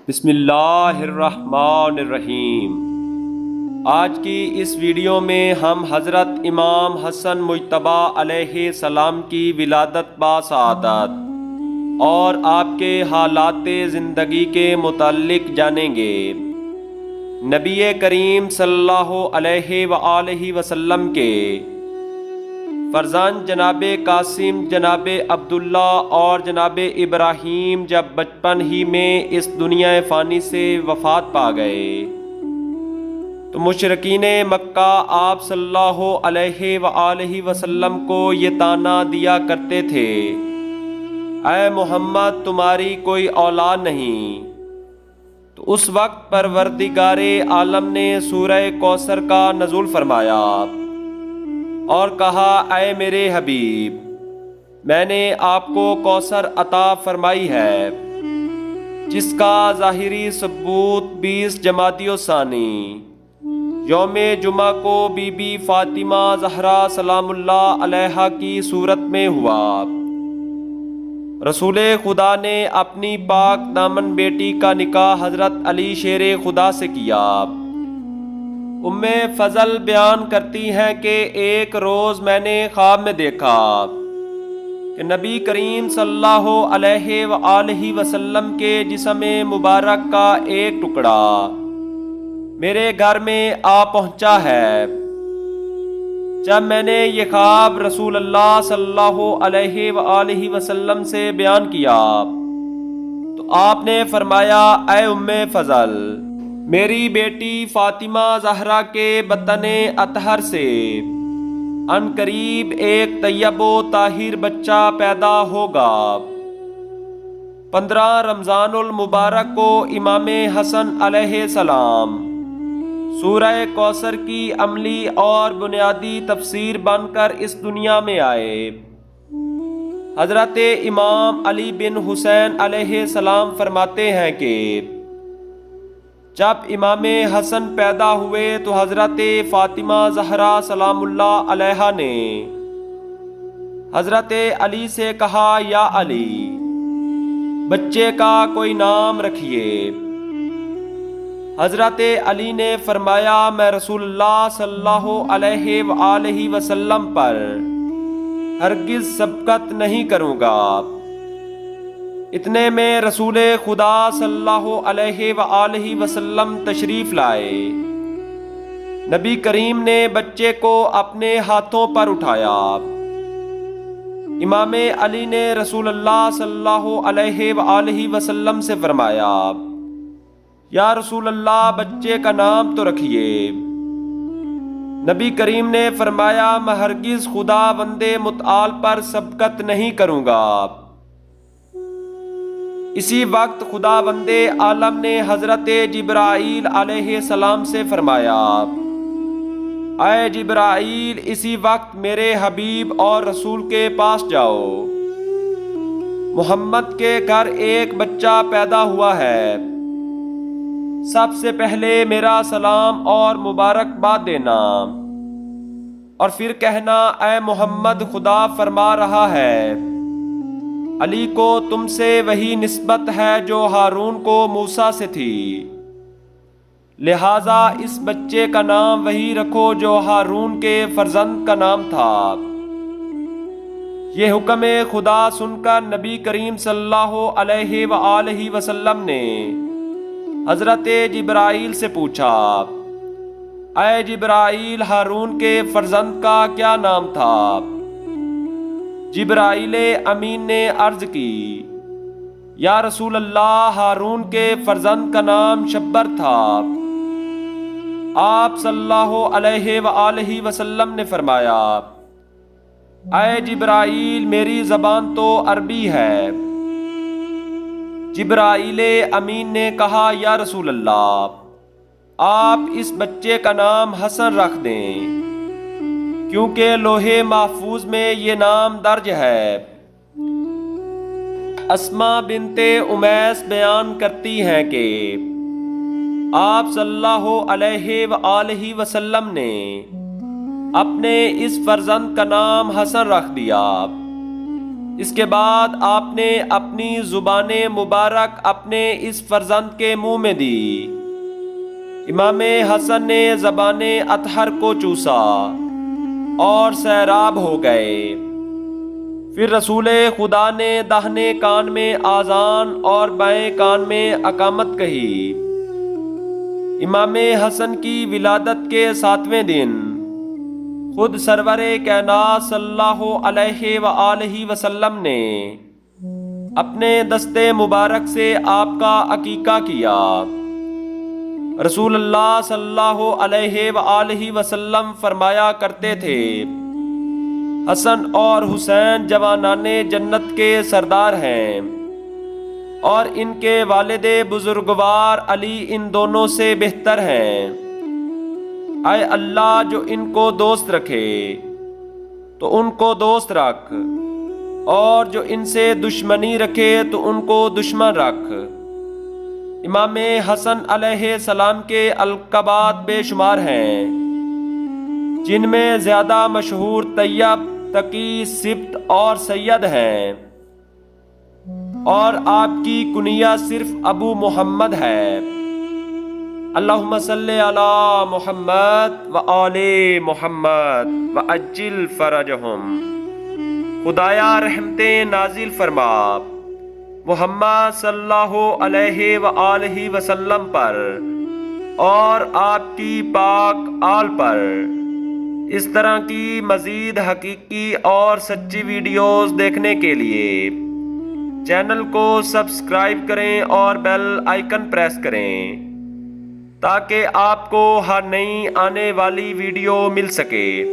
بسم اللہ الرحمن الرحیم۔ آج کی اس ویڈیو میں ہم حضرت امام حسن مجتبی علیہ السلام کی ولادت باسعادت اور آپ کے حالات زندگی کے متعلق جانیں گے۔ نبی کریم صلی اللہ علیہ وآلہ وسلم کے فرزند جناب قاسم، جناب عبداللہ اور جناب ابراہیم جب بچپن ہی میں اس دنیا فانی سے وفات پا گئے تو مشرکین مکہ آپ صلی اللہ علیہ وآلہ وسلم کو یہ طعنہ دیا کرتے تھے، اے محمد تمہاری کوئی اولاد نہیں۔ تو اس وقت پروردگار عالم نے سورہ کوثر کا نزول فرمایا اور کہا، اے میرے حبیب، میں نے آپ کو کوثر عطا فرمائی ہے، جس کا ظاہری ثبوت 20 جمادی الثانی یوم جمعہ کو بی بی فاطمہ زہرا سلام اللہ علیہا کی صورت میں ہوا۔ رسول خدا نے اپنی پاک دامن بیٹی کا نکاح حضرت علی شیر خدا سے کیا۔ ام فضل بیان کرتی ہیں کہ ایک روز میں نے خواب میں دیکھا کہ نبی کریم صلی اللہ علیہ وآلہ وسلم کے جسم مبارک کا ایک ٹکڑا میرے گھر میں آ پہنچا ہے۔ جب میں نے یہ خواب رسول اللہ صلی اللہ علیہ وآلہ وسلم سے بیان کیا تو آپ نے فرمایا، اے ام فضل، میری بیٹی فاطمہ زہرا کے بطن اطہر سے ان قریب ایک طیب و طاہر بچہ پیدا ہوگا۔ 15 رمضان المبارک کو امام حسن علیہ السلام سورہ کوثر کی عملی اور بنیادی تفسیر بن کر اس دنیا میں آئے۔ حضرت امام علی بن حسین علیہ السلام فرماتے ہیں کہ جب امام حسن پیدا ہوئے تو حضرت فاطمہ زہرا سلام اللہ علیہا نے حضرت علی سے کہا، یا علی، بچے کا کوئی نام رکھیے۔ حضرت علی نے فرمایا، میں رسول اللہ صلی اللہ علیہ وآلہ وسلم پر ہرگز سبقت نہیں کروں گا۔ اتنے میں رسول خدا صلی اللہ علیہ وآلہ وسلم تشریف لائے۔ نبی کریم نے بچے کو اپنے ہاتھوں پر اٹھایا۔ امام علی نے رسول اللہ صلی اللہ علیہ وآلہ وسلم سے فرمایا، یا رسول اللہ، بچے کا نام تو رکھیے۔ نبی کریم نے فرمایا، میں ہرگز خدا بند متعال پر سبقت نہیں کروں گا۔ اسی وقت خدا بند عالم نے حضرت جبرائیل علیہ السلام سے فرمایا، اے جبرائیل، اسی وقت میرے حبیب اور رسول کے پاس جاؤ۔ محمد کے گھر ایک بچہ پیدا ہوا ہے، سب سے پہلے میرا سلام اور مبارکباد دینا، اور پھر کہنا، اے محمد، خدا فرما رہا ہے، علی کو تم سے وہی نسبت ہے جو ہارون کو موسیٰ سے تھی، لہٰذا اس بچے کا نام وہی رکھو جو ہارون کے فرزند کا نام تھا۔ یہ حکم خدا سن کر نبی کریم صلی اللہ علیہ وآلہ وسلم نے حضرت جبرائیل سے پوچھا، اے جبرائیل، ہارون کے فرزند کا کیا نام تھا؟ جبرائیل امین نے عرض کی، یا رسول اللہ، ہارون کے فرزند کا نام شبر تھا۔ آپ صلی اللہ علیہ وآلہ وسلم نے فرمایا، اے جبرائیل، میری زبان تو عربی ہے۔ جبرائیل امین نے کہا، یا رسول اللہ، آپ اس بچے کا نام حسن رکھ دیں، کیونکہ لوح محفوظ میں یہ نام درج ہے۔ اسماء بنت امیس بیان کرتی ہیں کہ آپ صلی اللہ علیہ وآلہ وسلم نے اپنے اس فرزند کا نام حسن رکھ دیا۔ اس کے بعد آپ نے اپنی زبان مبارک اپنے اس فرزند کے منہ میں دی۔ امام حسن نے زبان اطہر کو چوسا اور سیراب ہو گئے۔ پھر رسول خدا نے داہنے کان میں آذان اور بائیں کان میں اقامت کہی۔ امام حسن کی ولادت کے 7ویں دن خود سرور کائنات صلی اللہ علیہ وآلہ وسلم نے اپنے دستے مبارک سے آپ کا عقیقہ کیا۔ رسول اللہ صلی اللہ علیہ وآلہ وسلم فرمایا کرتے تھے، حسن اور حسین جوانان جنت کے سردار ہیں، اور ان کے والد بزرگوار علی ان دونوں سے بہتر ہیں۔ اے اللہ، جو ان کو دوست رکھے تو ان کو دوست رکھ، اور جو ان سے دشمنی رکھے تو ان کو دشمن رکھ۔ امام حسن علیہ السلام کے القابات بے شمار ہیں، جن میں زیادہ مشہور طیب، تقی، سبت اور سید ہیں، اور آپ کی کنیہ صرف ابو محمد ہے۔ اللہم صلی علی محمد و آل محمد وعجل فرجہم۔ خدایا رحمتیں نازل فرما محمد صلی اللہ علیہ وآلہ وسلم پر اور آپ کی پاک آل پر۔ اس طرح کی مزید حقیقی اور سچی ویڈیوز دیکھنے کے لیے چینل کو سبسکرائب کریں اور بیل آئیکن پریس کریں تاکہ آپ کو ہر نئی آنے والی ویڈیو مل سکے۔